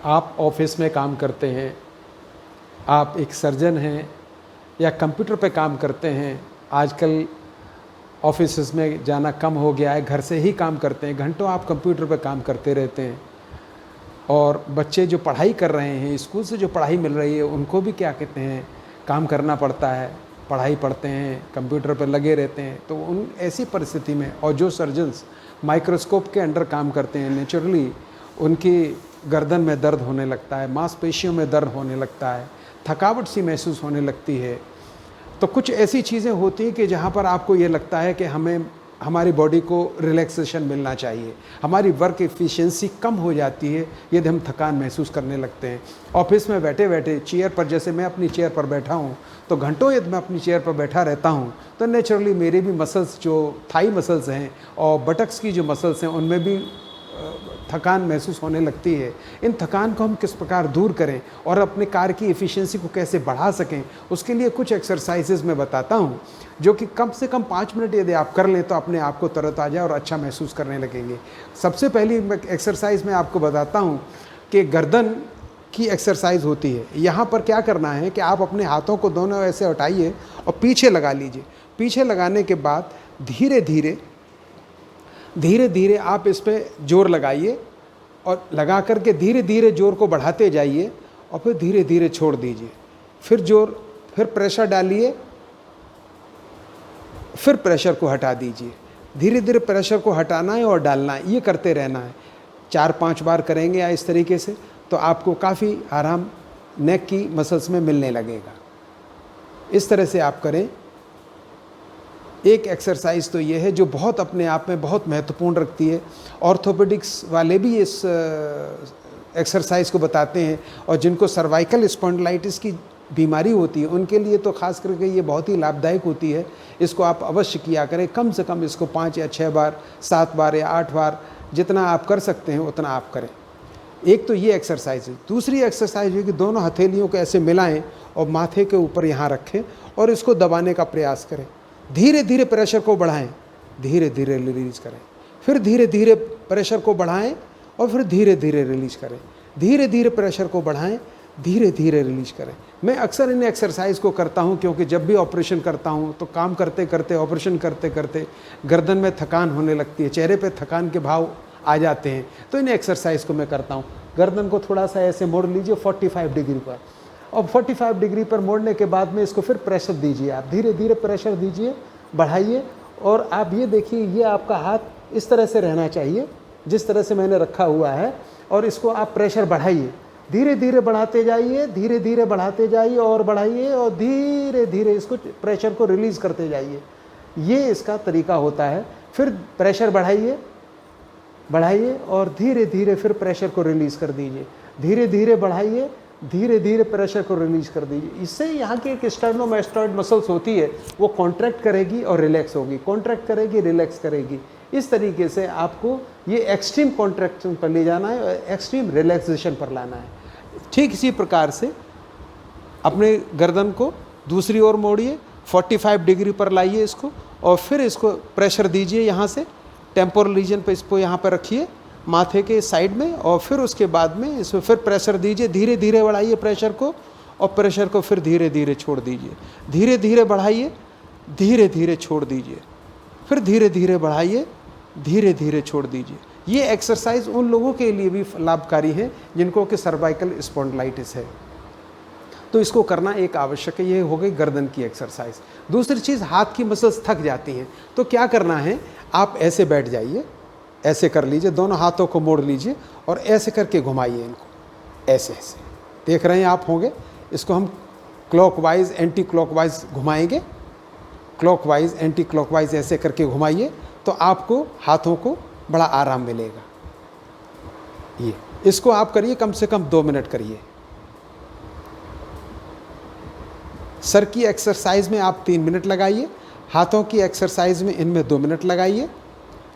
आप ऑफिस में काम करते हैं, आप एक सर्जन हैं या कंप्यूटर पे काम करते हैं। आजकल ऑफिसेस में जाना कम हो गया है, घर से ही काम करते हैं, घंटों आप कंप्यूटर पे काम करते रहते हैं। और बच्चे जो पढ़ाई कर रहे हैं, स्कूल से जो पढ़ाई मिल रही है, उनको भी क्या कहते हैं, काम करना पड़ता है, पढ़ाई पढ़ते हैं, कंप्यूटर पर लगे रहते हैं। तो उन ऐसी परिस्थिति में, और जो सर्जन्स माइक्रोस्कोप के अंडर काम करते हैं, नेचुरली उनकी गर्दन में दर्द होने लगता है, मांसपेशियों में दर्द होने लगता है, थकावट सी महसूस होने लगती है। तो कुछ ऐसी चीज़ें होती हैं कि जहाँ पर आपको ये लगता है कि हमें हमारी बॉडी को रिलैक्सेशन मिलना चाहिए, हमारी वर्क एफिशिएंसी कम हो जाती है यदि हम थकान महसूस करने लगते हैं। ऑफिस में बैठे बैठे चेयर पर, जैसे मैं अपनी चेयर पर बैठा हूँ, तो घंटों यदि मैं अपनी चेयर पर बैठा रहता हूँ तो नेचुरली मेरे भी मसल्स, जो थाई मसल्स हैं और बटक्स की जो मसल्स हैं, उनमें भी थकान महसूस होने लगती है। इन थकान को हम किस प्रकार दूर करें और अपने कार्य की एफिशिएंसी को कैसे बढ़ा सकें, उसके लिए कुछ एक्सरसाइजेज मैं बताता हूँ, जो कि कम से कम 5 मिनट यदि आप कर लें तो अपने आप को तरोताज़ा और अच्छा महसूस करने लगेंगे। सबसे पहली एक्सरसाइज मैं आपको बताता हूँ कि गर्दन की एक्सरसाइज होती है। यहाँ पर क्या करना है कि आप अपने हाथों को दोनों ऐसे उठाइए और पीछे लगा लीजिए। पीछे लगाने के बाद धीरे धीरे धीरे धीरे आप इस पर जोर लगाइए और लगा करके धीरे धीरे जोर को बढ़ाते जाइए और फिर धीरे धीरे छोड़ दीजिए। फिर प्रेशर डालिए, फिर प्रेशर को हटा दीजिए। धीरे धीरे प्रेशर को हटाना है और डालना है, ये करते रहना है। 4-5 बार करेंगे या इस तरीके से तो आपको काफ़ी आराम नेक की मसल्स में मिलने लगेगा। इस तरह से आप करें। एक एक्सरसाइज तो ये है जो बहुत अपने आप में बहुत महत्वपूर्ण रखती है। ऑर्थोपेडिक्स वाले भी इस एक्सरसाइज को बताते हैं, और जिनको सर्वाइकल स्पॉन्डिलाइटिस की बीमारी होती है उनके लिए तो खास करके ये बहुत ही लाभदायक होती है। इसको आप अवश्य किया करें। कम से कम इसको 5 या 6 बार, 7 बार या 8 बार, जितना आप कर सकते हैं उतना आप करें। एक तो ये एक्सरसाइज है। दूसरी एक्सरसाइज है कि दोनों हथेलियों को ऐसे मिलाएं और माथे के ऊपर यहाँ रखें और इसको दबाने का प्रयास करें। धीरे धीरे प्रेशर को बढ़ाएं, धीरे धीरे रिलीज करें, फिर धीरे धीरे प्रेशर को बढ़ाएं और फिर धीरे धीरे रिलीज करें। धीरे धीरे प्रेशर को बढ़ाएं, धीरे धीरे रिलीज करें। मैं अक्सर इन एक्सरसाइज को करता हूं क्योंकि जब भी ऑपरेशन करता हूं तो काम करते करते, ऑपरेशन करते करते गर्दन में थकान होने लगती है, चेहरे पे थकान के भाव आ जाते हैं। तो इन एक्सरसाइज को मैं करता हूं। गर्दन को थोड़ा सा ऐसे मोड़ लीजिए 45 डिग्री पर, और 45 डिग्री पर मोड़ने के बाद में इसको फिर प्रेशर दीजिए। आप धीरे धीरे प्रेशर दीजिए, बढ़ाइए। और आप ये देखिए, ये आपका हाथ इस तरह से रहना चाहिए जिस तरह से मैंने रखा हुआ है, और इसको आप प्रेशर बढ़ाइए। धीरे धीरे बढ़ाते जाइए, धीरे धीरे बढ़ाते जाइए और बढ़ाइए, और धीरे धीरे इसको प्रेशर को रिलीज करते जाइए। ये इसका तरीका होता है। फिर प्रेशर बढ़ाइए, बढ़ाइए और धीरे धीरे फिर प्रेशर को रिलीज कर दीजिए। धीरे धीरे बढ़ाइए, धीरे धीरे प्रेशर को रिलीज कर दीजिए। इससे यहाँ की एक स्टर्नोमैस्टॉइड मसल्स होती है, वो कॉन्ट्रैक्ट करेगी और रिलैक्स होगी, कॉन्ट्रैक्ट करेगी, रिलैक्स करेगी। इस तरीके से आपको ये एक्सट्रीम कॉन्ट्रैक्शन पर ले जाना है और एक्सट्रीम रिलैक्सेशन पर लाना है। ठीक इसी प्रकार से अपने गर्दन को दूसरी ओर मोड़िए, 45 डिग्री पर लाइए इसको, और फिर इसको प्रेशर दीजिए। यहाँ से टेम्पोरल रीजन पे इसको यहाँ पर रखिए, माथे के साइड में, और फिर उसके बाद में इसमें फिर प्रेशर दीजिए। धीरे धीरे बढ़ाइए प्रेशर को, और प्रेशर को फिर धीरे धीरे छोड़ दीजिए। धीरे धीरे बढ़ाइए, धीरे धीरे छोड़ दीजिए, फिर धीरे धीरे बढ़ाइए, धीरे धीरे छोड़ दीजिए। ये एक्सरसाइज उन लोगों के लिए भी लाभकारी है जिनको कि सर्वाइकल स्पॉन्डिलाइटिस है। तो इसको करना एक आवश्यक है। ये हो गई गर्दन की एक्सरसाइज। दूसरी चीज़, हाथ की मसल्स थक जाती हैं तो क्या करना है, आप ऐसे बैठ जाइए, ऐसे कर लीजिए, दोनों हाथों को मोड़ लीजिए और ऐसे करके घुमाइए इनको, ऐसे ऐसे देख रहे हैं आप होंगे। इसको हम क्लॉकवाइज एंटी क्लॉकवाइज घुमाएंगे, क्लॉकवाइज एंटी क्लॉकवाइज ऐसे करके घुमाइए तो आपको हाथों को बड़ा आराम मिलेगा। ये इसको आप करिए, कम से कम 2 मिनट करिए। सर की एक्सरसाइज में आप 3 मिनट लगाइए, हाथों की एक्सरसाइज में इनमें 2 मिनट लगाइए।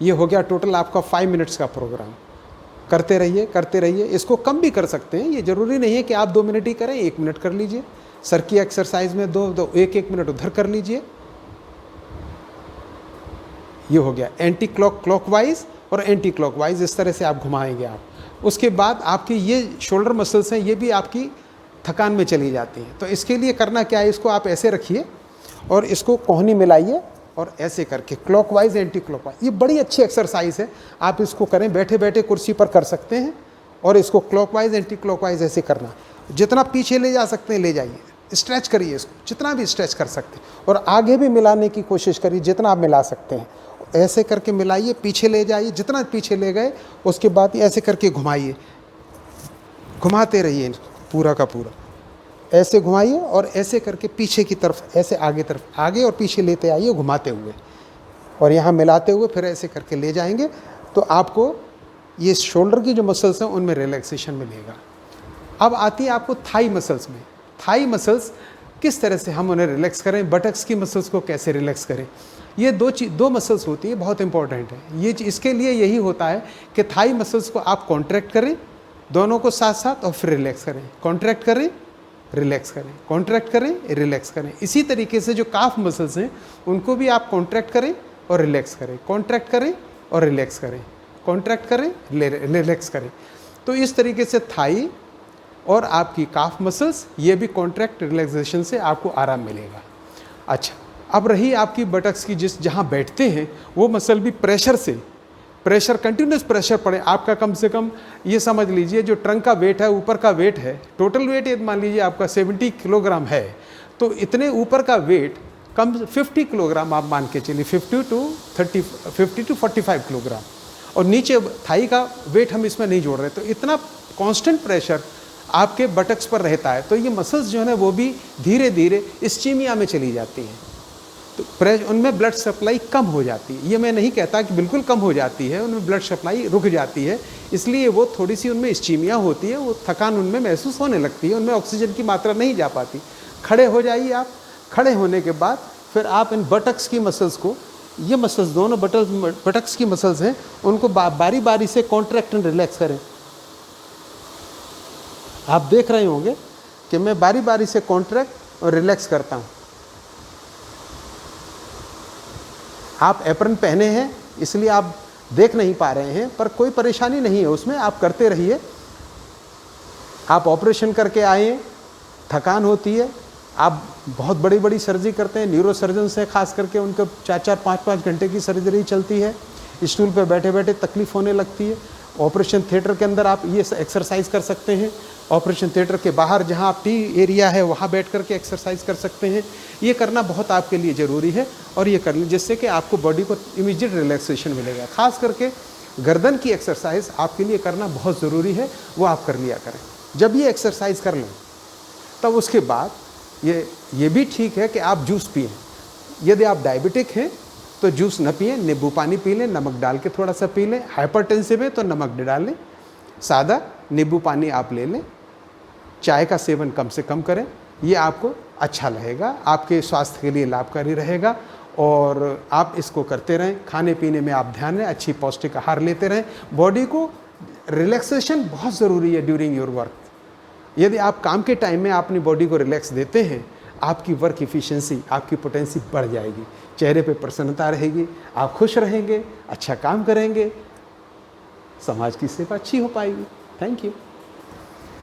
ये हो गया टोटल आपका 5 मिनट्स का प्रोग्राम। करते रहिए, करते रहिए। इसको कम भी कर सकते हैं, ये ज़रूरी नहीं है कि आप 2 मिनट ही करें, 1 मिनट कर लीजिए। सर की एक्सरसाइज में 1-1 मिनट उधर कर लीजिए। ये हो गया एंटी क्लॉकवाइज और एंटी क्लॉकवाइज, इस तरह से आप घुमाएंगे। आप उसके बाद आपकी ये शोल्डर मसल्स हैं, ये भी आपकी थकान में चली जाती हैं। तो इसके लिए करना क्या है, इसको आप ऐसे रखिए और इसको कोहनी मिलाइए और ऐसे करके क्लॉकवाइज एंटी क्लॉकवाइज, ये बड़ी अच्छी एक्सरसाइज है। आप इसको करें, बैठे बैठे कुर्सी पर कर सकते हैं और इसको क्लॉकवाइज एंटी क्लॉकवाइज ऐसे करना। जितना पीछे ले जा सकते हैं ले जाइए, स्ट्रेच करिए इसको, जितना भी स्ट्रेच कर सकते हैं, और आगे भी मिलाने की कोशिश करिए जितना आप मिला सकते हैं। ऐसे करके मिलाइए, पीछे ले जाइए, जितना पीछे ले गए उसके बाद ऐसे करके घुमाइए, घुमाते रहिए पूरा का पूरा, ऐसे घुमाइए और ऐसे करके पीछे की तरफ, ऐसे आगे तरफ, आगे और पीछे लेते आइए घुमाते हुए, और यहाँ मिलाते हुए फिर ऐसे करके ले जाएंगे। तो आपको ये शोल्डर की जो मसल्स हैं उनमें रिलैक्सेशन मिलेगा। अब आती है आपको थाई मसल्स में। थाई मसल्स किस तरह से हम उन्हें रिलैक्स करें, बटक्स की मसल्स को कैसे रिलैक्स करें। ये दो मसल्स होती है, बहुत इंपॉर्टेंट है ये। इसके लिए यही होता है कि थाई मसल्स को आप कॉन्ट्रैक्ट करें दोनों को साथ साथ, और फिर रिलैक्स करें, कॉन्ट्रैक्ट करें, रिलैक्स करें, कॉन्ट्रैक्ट करें, रिलैक्स करें। इसी तरीके से जो काफ मसल्स हैं उनको भी आप कॉन्ट्रैक्ट करें और रिलैक्स करें, कॉन्ट्रैक्ट करें और रिलैक्स करें, कॉन्ट्रैक्ट करें, रिलैक्स करें। तो इस तरीके से थाई और आपकी काफ मसल्स, ये भी कॉन्ट्रैक्ट रिलैक्सेशन से आपको आराम मिलेगा। अच्छा, अब रही आपकी बटक्स की, जहाँ बैठते हैं वो मसल भी प्रेशर से, प्रेशर कंटिन्यूस प्रेशर पड़े आपका, कम से कम ये समझ लीजिए जो ट्रंक का वेट है, ऊपर का वेट है, टोटल वेट ये मान लीजिए आपका 70 किलोग्राम है, तो इतने ऊपर का वेट कम 50 किलोग्राम आप मान के चलिए, 50 to 45 किलोग्राम, और नीचे थाई का वेट हम इसमें नहीं जोड़ रहे, तो इतना कांस्टेंट प्रेशर आपके बटक्स पर रहता है। तो ये मसल्स जो है ना वो भी धीरे धीरे इस्चीमिया में चली जाती हैं, तो उनमें ब्लड सप्लाई कम हो जाती है। ये मैं नहीं कहता कि बिल्कुल कम हो जाती है, उनमें ब्लड सप्लाई रुक जाती है, इसलिए वो थोड़ी सी उनमें इस्चीमिया होती है, वो थकान उनमें महसूस होने लगती है, उनमें ऑक्सीजन की मात्रा नहीं जा पाती। खड़े हो जाइए आप, खड़े होने के बाद फिर आप इन बटक्स की मसल्स को, ये मसल्स दोनों बटक्स की मसल्स हैं, उनको बारी बारी से कॉन्ट्रैक्ट एंड रिलैक्स करें। आप देख रहे होंगे कि मैं बारी बारी से कॉन्ट्रैक्ट और रिलैक्स करता हूँ। आप एप्रन पहने हैं इसलिए आप देख नहीं पा रहे हैं, पर कोई परेशानी नहीं है उसमें, आप करते रहिए। आप ऑपरेशन करके आए हैं, थकान होती है, आप बहुत बड़ी बड़ी सर्जरी करते हैं, न्यूरो सर्जन से खास करके उनके 4-4, 5-5 घंटे की सर्जरी चलती है, स्टूल पर बैठे बैठे तकलीफ होने लगती है। ऑपरेशन थिएटर के अंदर आप ये एक्सरसाइज कर सकते हैं, ऑपरेशन थिएटर के बाहर जहाँ आप टी एरिया है वहाँ बैठ कर के एक्सरसाइज कर सकते हैं। ये करना बहुत आपके लिए ज़रूरी है, और ये कर लें जिससे कि आपको बॉडी को इमीडिएट रिलैक्सेशन मिलेगा। खास करके गर्दन की एक्सरसाइज आपके लिए करना बहुत ज़रूरी है, वो आप कर लिया करें। जब ये एक्सरसाइज कर लें तब उसके बाद ये भी ठीक है कि आप जूस पिएँ। यदि आप डायबिटिक हैं तो जूस न पिएं, नींबू पानी पी लें, नमक डाल के थोड़ा सा पी लें। हाइपरटेंसिव है तो नमक डाल लें, सादा नींबू पानी आप ले लें। चाय का सेवन कम से कम करें, ये आपको अच्छा रहेगा, आपके स्वास्थ्य के लिए लाभकारी रहेगा, और आप इसको करते रहें। खाने पीने में आप ध्यान दें, अच्छी पौष्टिक आहार लेते रहें। बॉडी को रिलैक्सेशन बहुत ज़रूरी है ड्यूरिंग योर वर्क। यदि आप काम के टाइम में अपनी बॉडी को रिलैक्स देते हैं, आपकी वर्क इफ़िशिएंसी, आपकी पोटेंसी बढ़ जाएगी, चेहरे पे प्रसन्नता रहेगी, आप खुश रहेंगे, अच्छा काम करेंगे, समाज की सेवा अच्छी हो पाएगी। Thank you.